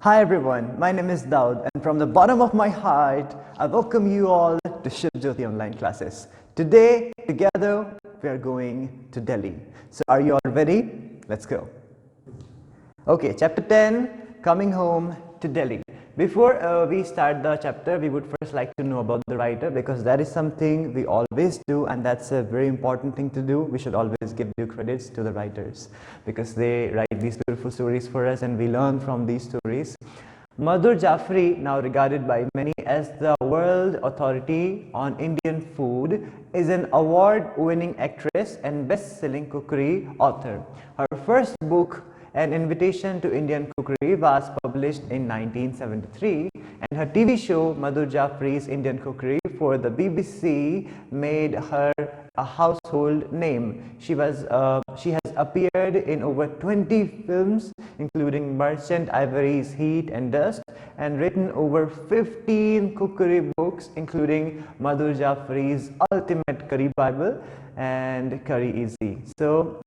Hi everyone, my name is Daud and from the bottom of my heart, I welcome you all to Shiv Jyoti online classes. Today, together, we are going to Delhi. So are you all ready? Let's go. Okay, chapter 10, coming home to Delhi. Before we start the chapter, we would first like to know about the writer because that is something we always do and that's a very important thing to do. We should always give due credits to the writers because they write these beautiful stories for us and we learn from these stories. Madhur Jaffrey, now regarded by many as the world authority on Indian food, is an award-winning actress and best-selling cookery author. Her first book, An Invitation to Indian Cookery, was published in 1973, and her TV show Madhur Jaffrey's Indian Cookery for the BBC made her a household name. She has appeared in over 20 films, including Merchant Ivory's Heat and Dust, and written over 15 cookery books, including Madhur Jaffrey's Ultimate Curry Bible and Curry Easy. So,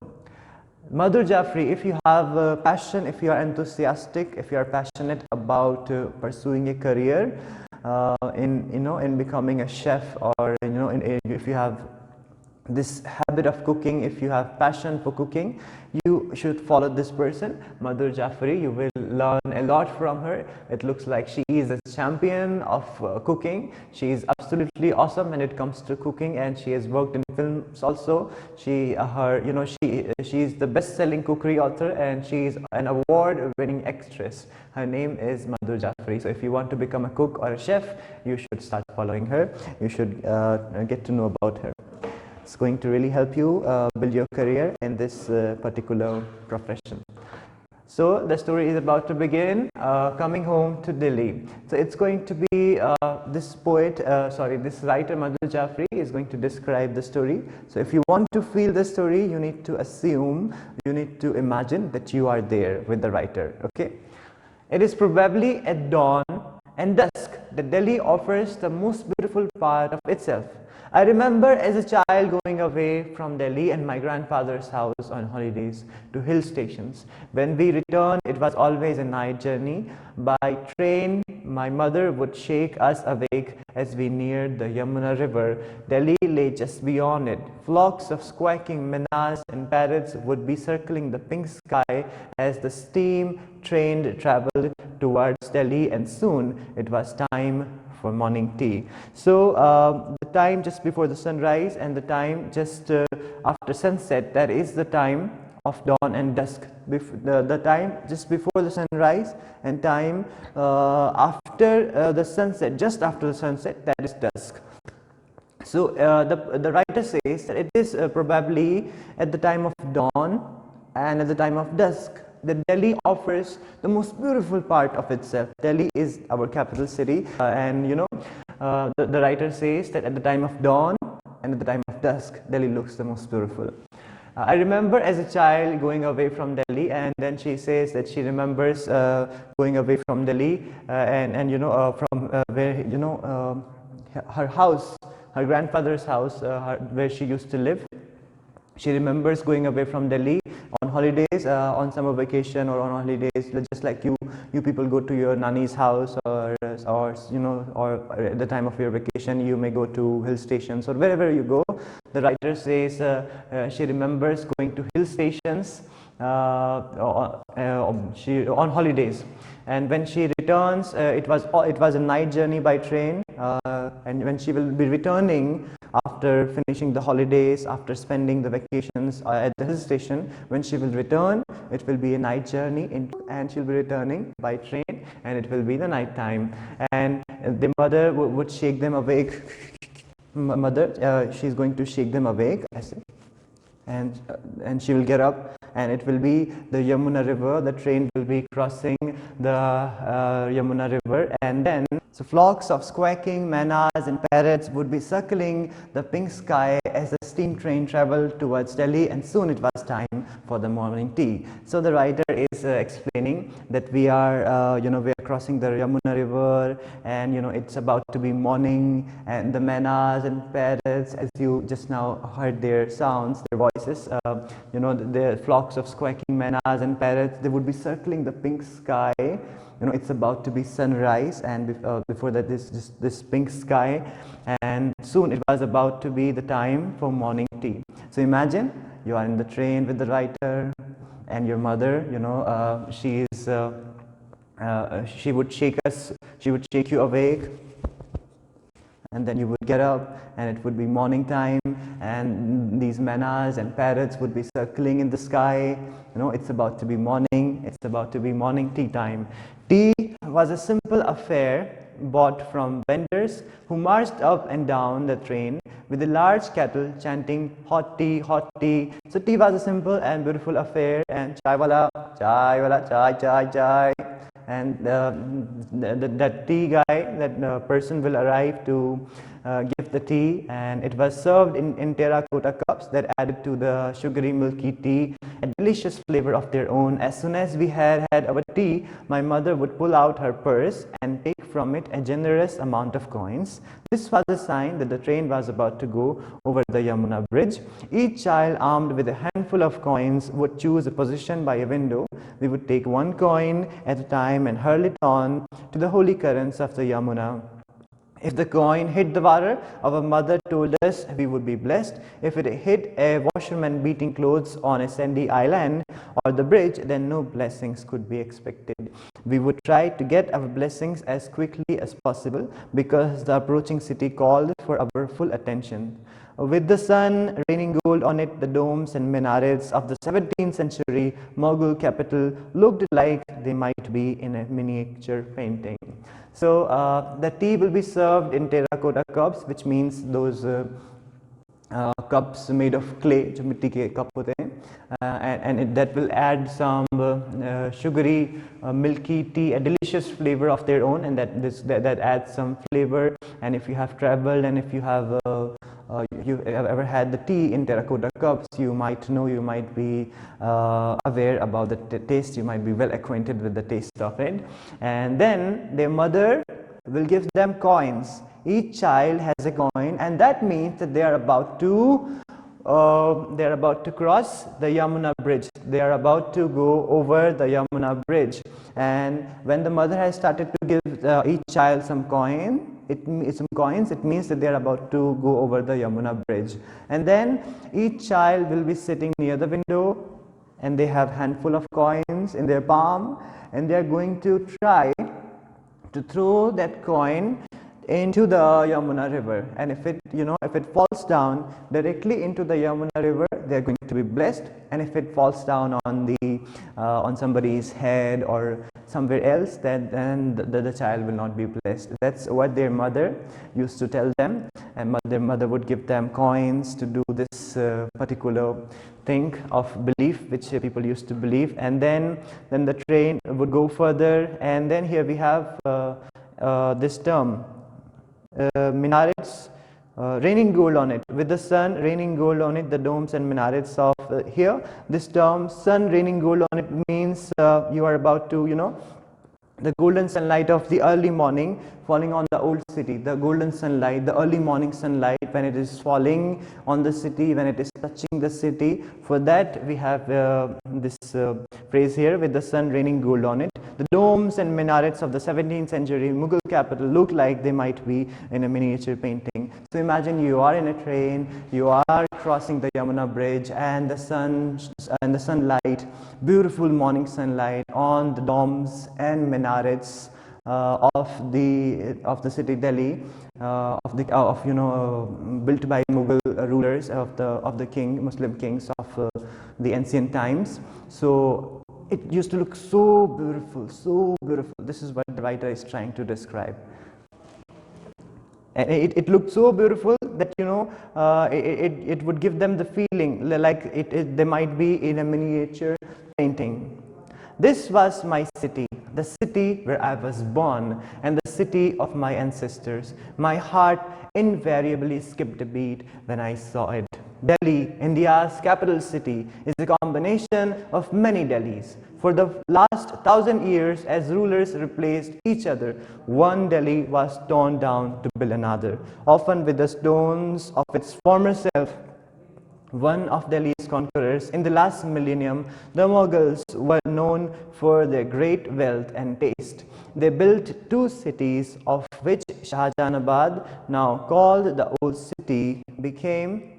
Madhur Jaffrey, if you have a passion, if you are enthusiastic, if you are passionate about pursuing a career in becoming a chef, or if you have this habit of cooking, if you have passion for cooking, you should follow this person, Madhur Jaffrey. You will learn a lot from her. It looks like she is a champion of cooking. She is absolutely awesome when it comes to cooking, and she has worked in films also. She is the best-selling cookery author, and she is an award-winning actress. Her name is Madhur Jaffrey. So if you want to become a cook or a chef, you should start following her. You should get to know about her. It's going to really help you build your career in this particular profession. So the story is about to begin, coming home to Delhi. So it's going to be this writer Madhur Jaffrey is going to describe the story. So if you want to feel the story, you need to assume, you need to imagine that you are there with the writer, okay? It is probably at dawn and dusk that Delhi offers the most beautiful part of itself. I remember as a child going away from Delhi and my grandfather's house on holidays to hill stations. When we returned, it was always a night journey. By train, my mother would shake us awake as we neared the Yamuna River. Delhi lay just beyond it. Flocks of squawking maynas and parrots would be circling the pink sky as the steam train traveled towards Delhi, and soon it was time for morning tea. So the time just before the sunrise and the time just after sunset, that is the time of dawn and dusk. The time just before the sunrise and time after the sunset, just after the sunset, that is dusk. So the writer says that it is probably at the time of dawn and at the time of dusk that Delhi offers the most beautiful part of itself. Delhi is our capital city, and the writer says that at the time of dawn and at the time of dusk, Delhi looks the most beautiful. I remember as a child going away from Delhi, and then she says that she remembers going away from Delhi from where her house, her grandfather's house, where she used to live. She remembers going away from Delhi on holidays, on summer vacation or on holidays, just like you people go to your nanny's house, or at the time of your vacation you may go to hill stations or wherever you go. The writer says she remembers going to hill stations on holidays, and when she returns, it was a night journey by train, and when she will be returning after finishing the holidays, after spending the vacations at the hill station, when she will return, it will be a night journey, and she'll be returning by train, and it will be the night time, and the mother would shake them awake. She's going to shake them awake, I say, and she will get up, and it will be the Yamuna River. The train will be crossing the Yamuna River, and then so flocks of squawking maynas and parrots would be circling the pink sky as the steam train traveled towards Delhi, and soon it was time for the morning tea. So the writer is explaining that we are crossing the Yamuna river, and it's about to be morning, and the maynas and parrots, as you just now heard their sounds, their voices, the flocks of squawking maynas and parrots, they would be circling the pink sky. It's about to be sunrise, and before that this pink sky, and soon it was about to be the time for morning tea. So imagine you are in the train with the writer, and your mother, she would shake you awake, and then you would get up, and it would be morning time, and these maynas and parrots would be circling in the sky. It's about to be morning, it's about to be morning tea time. Tea was a simple affair bought from vendors who marched up and down the train with a large kettle chanting hot tea, hot tea. So tea was a simple and beautiful affair, and chai wala, chai, chai, chai. And that tea guy, that person will arrive to give the tea, and it was served in terracotta cups that added to the sugary milky tea a delicious flavor of their own. As soon as we had our tea, my mother would pull out her purse and take from it a generous amount of coins. This was a sign that the train was about to go over the Yamuna bridge. Each child, armed with a handful of coins, would choose a position by a window. We would take one coin at a time and hurl it on to the holy currents of the Yamuna. If the coin hit the water, our mother told us we would be blessed. If it hit a washerman beating clothes on a sandy island or the bridge, then no blessings could be expected. We would try to get our blessings as quickly as possible because the approaching city called for our full attention. With the sun raining gold on it, the domes and minarets of the 17th century Mughal capital looked like they might be in a miniature painting. So the tea will be served in terracotta cups, which means those cups made of clay, जो मिट्टी के cup होते हैं, and that will add some sugary, milky tea, a delicious flavor of their own, and that adds some flavor. And if you have traveled, and if you have you have ever had the tea in terracotta cups, you might know, you might be aware about the taste, you might be well acquainted with the taste of it. And then their mother will give them coins. Each child has a coin, and that means that they are about to cross the Yamuna bridge. They are about to go over the Yamuna bridge. And when the mother has started to give each child some coins, it means that they are about to go over the Yamuna bridge. And then each child will be sitting near the window, and they have handful of coins in their palm, and they are going to try to throw that coin into the Yamuna river. And if it falls down directly into the Yamuna river, they are going to be blessed. And if it falls down on somebody's head or somewhere else, then the child will not be blessed. That's what their mother used to tell them, and their mother would give them coins to do this particular thing of belief, which people used to believe. And then the train would go further, and then here we have this term, minarets raining gold on it. With the sun raining gold on it, the domes and minarets of here, this term sun raining gold on it means you are about to, the golden sunlight of the early morning falling on the old city, the golden sunlight, the early morning sunlight, when it is falling on the city, when it is touching the city. For that we have this phrase here, with the sun raining gold on it. The domes and minarets of the 17th century Mughal capital look like they might be in a miniature painting. So imagine you are in a train, you are crossing the Yamuna bridge, and the sunlight, beautiful morning sunlight on the domes and minarets of the city Delhi, built by Mughal rulers of the Muslim kings of the ancient times. So it used to look so beautiful, so beautiful. This is what the writer is trying to describe. And it looked so beautiful that it would give them the feeling like they might be in a miniature painting. This was my city, the city where I was born, and the city of my ancestors. My heart invariably skipped a beat when I saw it. Delhi, India's capital city, is a combination of many Delhis. For the last 1,000 years, as rulers replaced each other, one Delhi was torn down to build another, often with the stones of its former self. One of Delhi's conquerors in the last millennium, the Mughals were known for their great wealth and taste. They built two cities, of which Shahjahanabad, now called the Old City, became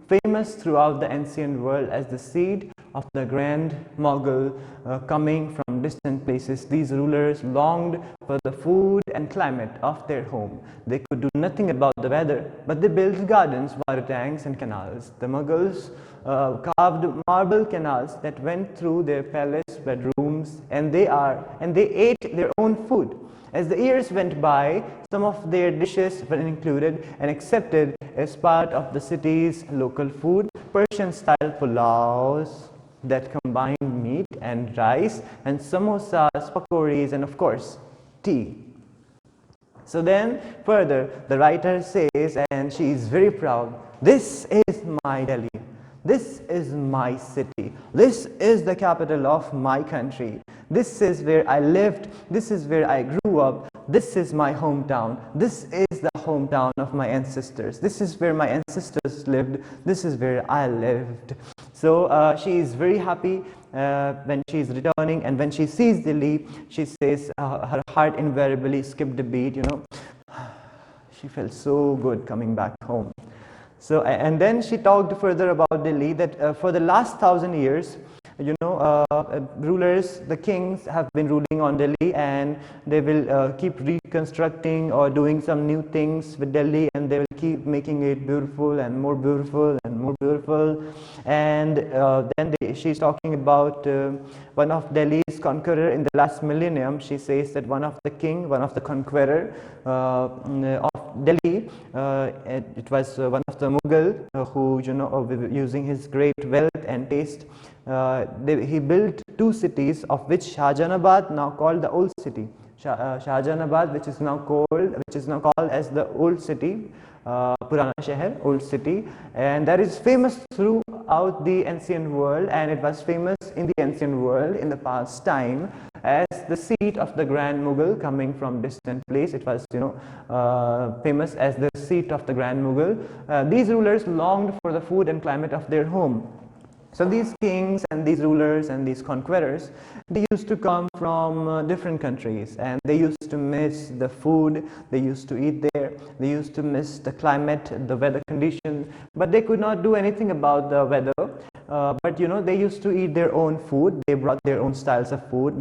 famous throughout the ancient world as the seat of the grand Mughal coming from distant places. These rulers longed for the food and climate of their home. They could do nothing about the weather, but they built gardens, water tanks and canals. The Mughals carved marble canals that went through their palace bedrooms, and they ate their own food. As the years went by, some of their dishes were included and accepted as part of the city's local food. Persian-style pulaus that combined meat and rice, and samosas, pakoris, and of course, tea. So then further, the writer says, and she is very proud, "This is my Delhi. This is my city. This is the capital of my country. This is where I lived. This is where I grew up. This is my hometown. This is the hometown of my ancestors. This is where my ancestors lived. This is where I lived." So she is very happy when she is returning, and when she sees Delhi, she says her heart invariably skipped a beat, you know. She felt so good coming back home. So, and then she talked further about Delhi, that for the last 1,000 years, rulers, the kings have been ruling on Delhi, and they will keep reconstructing or doing some new things with Delhi, and they will keep making it beautiful and more beautiful and more beautiful. And then she's talking about one of Delhi's conqueror in the last millennium. She says that one of the conqueror of Delhi, it was one of the Mughal who, using his great wealth and taste, he built two cities, of which Shahjahanabad, now called the Old City, Shahjahanabad, which is now called as the Old City, Purana Shahar, Old City, and that is famous throughout the ancient world, and it was famous in the ancient world in the past time as the seat of the grand Mughal coming from distant place. It was famous as the seat of the grand Mughal. These rulers longed for the food and climate of their home. So these kings and these rulers and these conquerors, they used to come from different countries, and they used to miss the food they used to eat there. They used to miss the climate, the weather condition, but they could not do anything about the weather. But they used to eat their own food. They brought their own styles of food.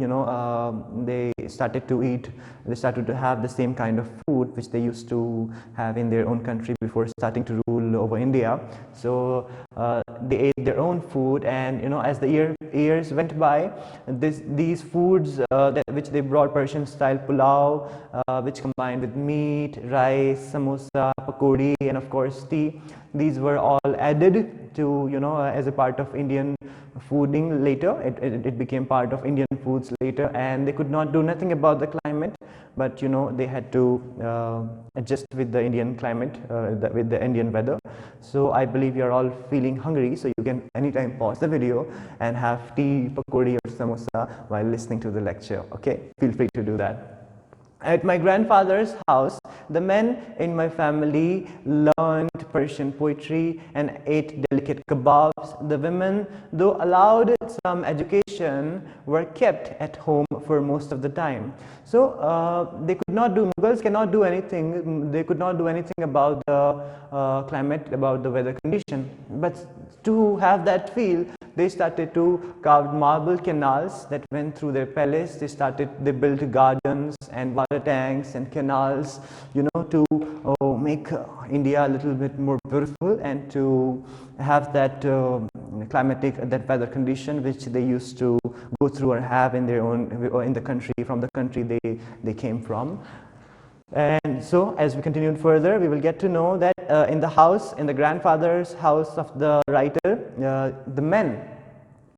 They started to have the same kind of food which they used to have in their own country before starting to rule over India. So they ate their own food, and as the years went by, these foods which they brought, Persian style pulao, which combined with meat, rice, samosa, pakodi, and of course tea, these were all added to as a part of Indian fooding later. It became part of Indian foods later, and they could not do nothing about the climate, but they had to adjust with the Indian climate, with the Indian weather. So I believe you're all feeling hungry, so you can anytime pause the video and have tea, pakodi or samosa while listening to the lecture. Okay, feel free to do that. At my grandfather's house, the men in my family learned Persian poetry and ate delicate kebabs. The women, though allowed some education, were kept at home for most of the time. So they could not do, Mughals cannot do anything, they could not do anything about the climate, about the weather condition. But to have that feel, they started to carve marble canals that went through their palace. They built gardens and water tanks and canals, to make India a little bit more beautiful, and to have that that weather condition which they used to go through or have in their own, in the country, from the country they came from. And so as we continued further, we will get to know that in the grandfather's house of the writer, the men,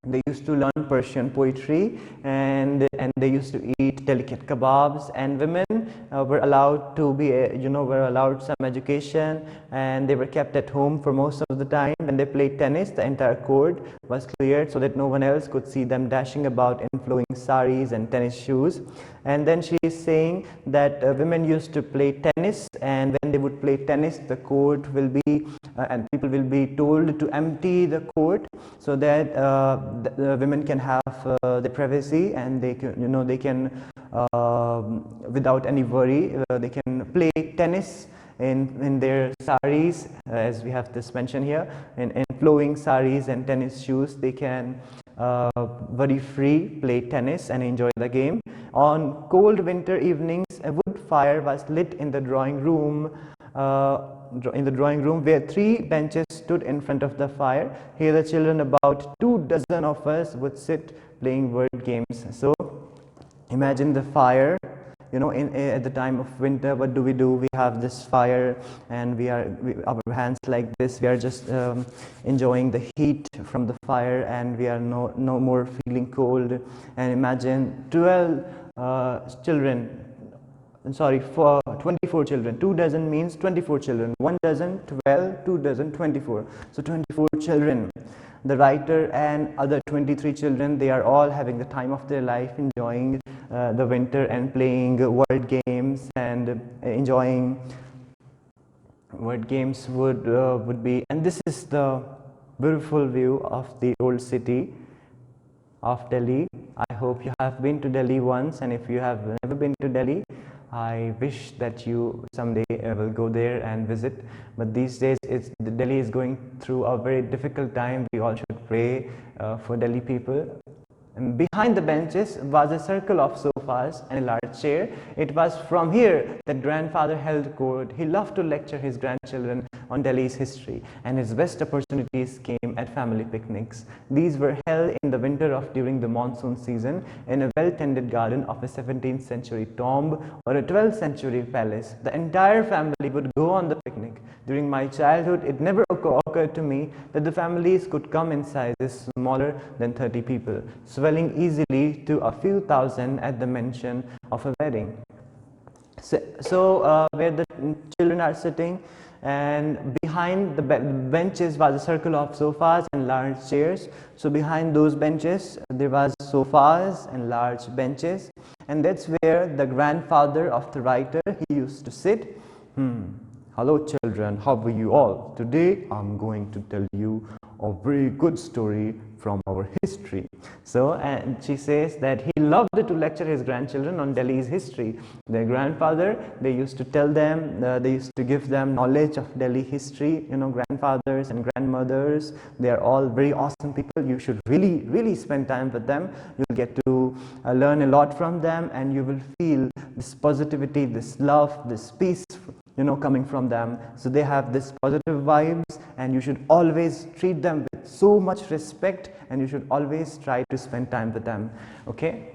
they used to learn Persian poetry, and they used to eat delicate kebabs, and women were allowed to be, were allowed some education, and they were kept at home for most of of the time when they played tennis, the entire court was cleared so that no one else could see them dashing about in flowing saris and tennis shoes. And then she is saying that women used to play tennis, and when they would play tennis, the court will be and people will be told to empty the court so that the women can have the privacy, and they can, they can without any worry, they can play tennis in their saris, as we have this mention here, in flowing saris and tennis shoes. They can worry free play tennis and enjoy the game. On cold winter evenings, a wood fire was lit in the drawing room. Where 3 benches stood in front of the fire. Here the children, about 24 of us, would sit playing word games. So imagine the fire, at the time of winter. What do? We have this fire, and our hands like this, we are just enjoying the heat from the fire, and we are no more feeling cold. And imagine 12 children, for 24 children. 2 dozen means 24 children. 1 dozen, 12, 2 dozen, 24. So 24 children. The writer and other 23 children, they are all having the time of their life, enjoying the winter and playing word games and enjoying word games would be. And this is the beautiful view of the old city of Delhi. I hope you have been to Delhi once, and if you have never been to Delhi, I wish that you someday will go there and visit. But these days, Delhi is going through a very difficult time. We all should pray for Delhi people. And behind the benches was a circle of sofas and a large chair. It was from here that grandfather held court. He loved to lecture his grandchildren on Delhi's history, and his best opportunities came at family picnics. These were held in the winter during the monsoon season in a well-tended garden of a 17th century tomb or a 12th century palace. The entire family would go on the picnic. During my childhood, it never occurred to me that the families could come in sizes smaller than 30 people, swelling easily to a few thousand at the mention of a wedding. So where the children are sitting, and behind the benches was a circle of sofas and large chairs. So behind those benches there was sofas and large benches, and that's where the grandfather of the writer, he used to sit. Hello children, how are you all? Today I'm going to tell you a very good story from our history. So, and she says that he loved to lecture his grandchildren on Delhi's history. Their grandfather, they used to tell them, they used to give them knowledge of Delhi history. Grandfathers and grandmothers, they are all very awesome people. You should really spend time with them. You'll get to learn a lot from them, and you will feel this positivity, this love, this peace, coming from them. So they have this positive vibes, and you should always treat them with so much respect, and you should always try to spend time with them. Okay?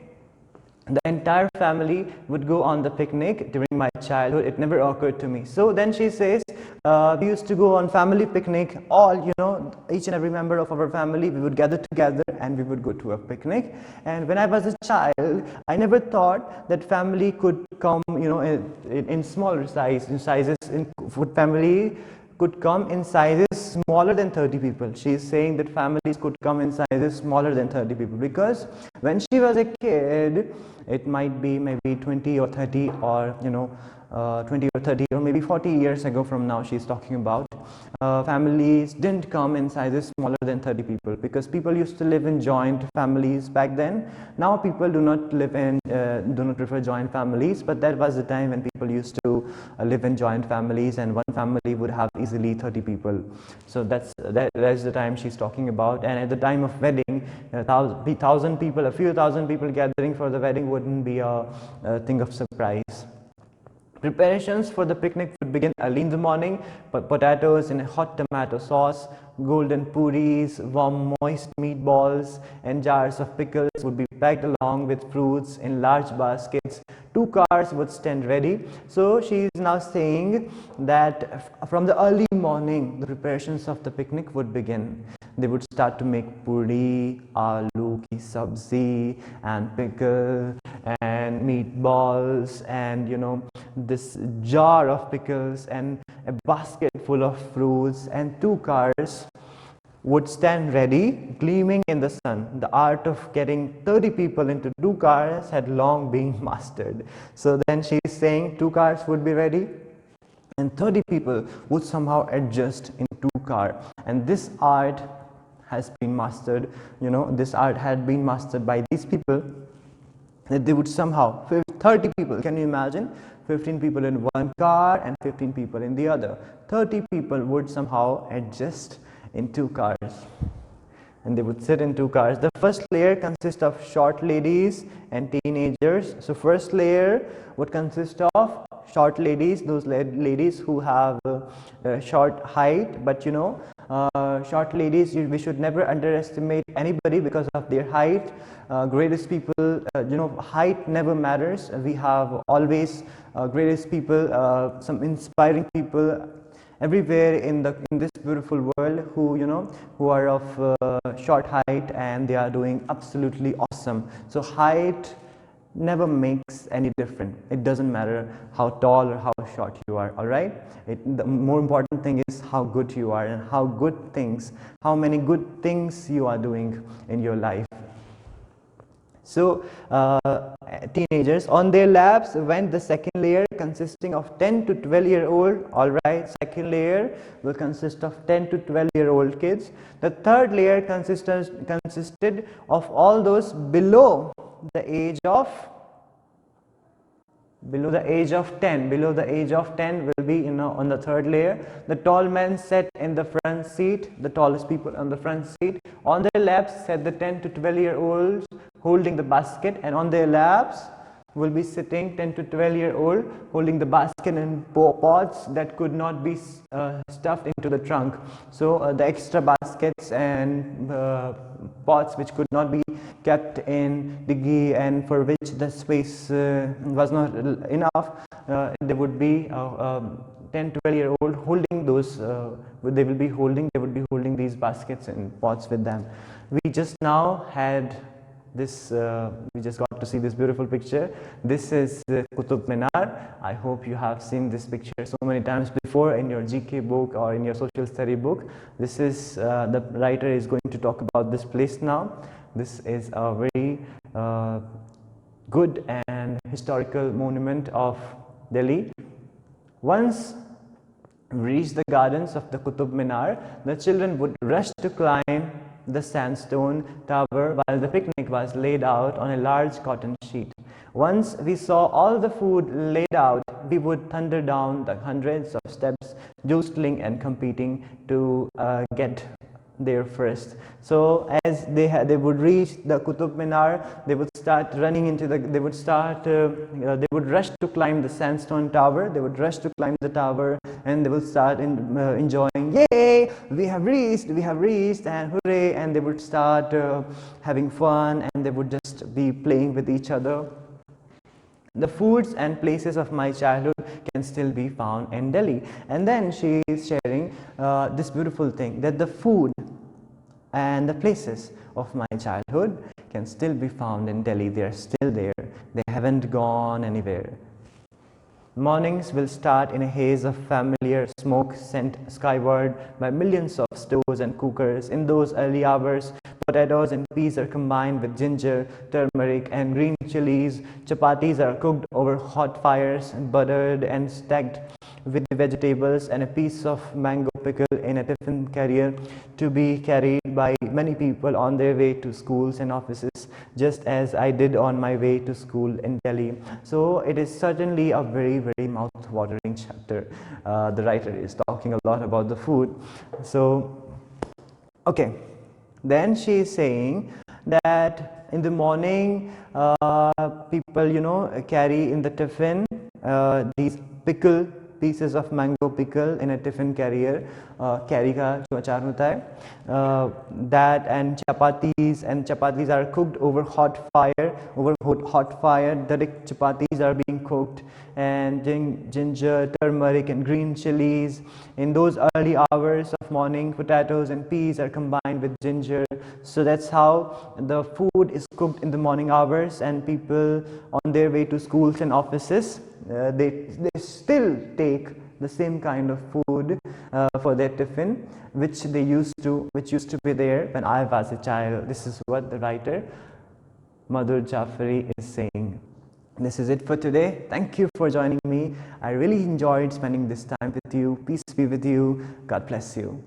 The entire family would go on the picnic. During my childhood, it never occurred to me. So then she says, we used to go on family picnic. All, each and every member of our family, we would gather together and we would go to a picnic. And when I was a child, I never thought that family could come, in smaller sizes. Food family could come in sizes smaller than 30 people. She is saying that families could come in sizes smaller than 30 people, because when she was a kid, it might be maybe 20 or 30 or 20 or 30 or maybe 40 years ago from now she's talking about, families didn't come in sizes smaller than 30 people, because people used to live in joint families back then. Now people do not prefer joint families, but that was the time when people used to live in joint families, and one family would have easily 30 people. So that's the time she's talking about. And at the time of wedding, a few thousand people gathering for the wedding wouldn't be a thing of surprise. Preparations for the picnic would begin early in the morning. Potatoes in a hot tomato sauce, golden puris, warm moist meatballs, and jars of pickles would be packed along with fruits in large baskets. 2 cars would stand ready. So she is now saying that from the early morning, the preparations of the picnic would begin. They would start to make puri, aloo ki sabzi, and pickle, and meatballs, and this jar of pickles, and a basket full of fruits, and 2 cars would stand ready, gleaming in the sun. The art of getting 30 people into 2 cars had long been mastered. So then she is saying 2 cars would be ready, and 30 people would somehow adjust in 2 cars. And this art has been mastered, this art had been mastered by these people, that they would somehow, 30 people, can you imagine? 15 people in one car and 15 people in the other. 30 people would somehow adjust in 2 cars, and they would sit in 2 cars. The first layer consists of short ladies and teenagers. So first layer would consist of short ladies, those ladies who have short height, but short ladies, we should never underestimate anybody because of their height. Greatest people, height never matters. We have always greatest people, some inspiring people everywhere in this beautiful world who are of short height, and they are doing absolutely awesome. So height never makes any difference. It doesn't matter how tall or how short you are, all right? The more important thing is how good you are, and how many good things you are doing in your life. So teenagers, on their laps went the second layer consisting of 10 to 12-year-old, all right? Second layer will consist of 10 to 12-year-old kids. The third layer consisted of all those below the age of 10. Below the age of 10 will be on the third layer. The tall men sat in the front seat, the tallest people on the front seat. On their laps sat the 10 to 12-year-olds holding the basket, and on their laps will be sitting 10 to 12-year-old holding the basket and pots that could not be stuffed into the trunk. So the extra baskets and pots which could not be kept in diggy, and for which the space was not enough, there would be 10 to 12-year-old holding those. They would be holding these baskets and pots with them. We just now had this, we just got to see this beautiful picture. This is Qutub Minar. I hope you have seen this picture so many times before in your GK book or in your social study book. This is, the writer is going to talk about this place now. This is a very good and historical monument of Delhi. Once reached the gardens of the Qutub Minar, the children would rush to climb the sandstone tower while the picnic was laid out on a large cotton sheet. Once we saw all the food laid out, we would thunder down the hundreds of steps, jostling and competing to get there first. So as they would reach the Qutub Minar, they would start running into the, they would rush to climb the sandstone tower. They would rush to climb the tower, and they will start enjoying, yay, we have reached, and hooray, and they would start having fun, and they would just be playing with each other. The foods and places of my childhood can still be found in Delhi. And then she is sharing this beautiful thing, that the food and the places of my childhood can still be found in Delhi. They are still there. They haven't gone anywhere. Mornings will start in a haze of familiar smoke sent skyward by millions of stoves and cookers. In those early hours, potatoes and peas are combined with ginger, turmeric and green chilies. Chapatis are cooked over hot fires, buttered and stacked with the vegetables, and a piece of mango pickle in a tiffin carrier to be carried by many people on their way to schools and offices, just as I did on my way to school in Delhi. So it is certainly a very, very mouth-watering chapter. The writer is talking a lot about the food. So, okay. Then she is saying that in the morning, people, carry in the tiffin these pieces of mango pickle in a tiffin carrier, carry ka jo achar hota hai, that and chapatis are cooked over hot fire. The chapatis are being cooked, and ginger, turmeric and green chilies. In those early hours of morning, potatoes and peas are combined with ginger. So that's how the food is cooked in the morning hours, and people on their way to schools and offices, they still take the same kind of food for their tiffin, which used to be there when I was a child. This is what the writer Madhur Jafari is saying. This is it for today. Thank you for joining me. I really enjoyed spending this time with you. Peace be with you. God bless you.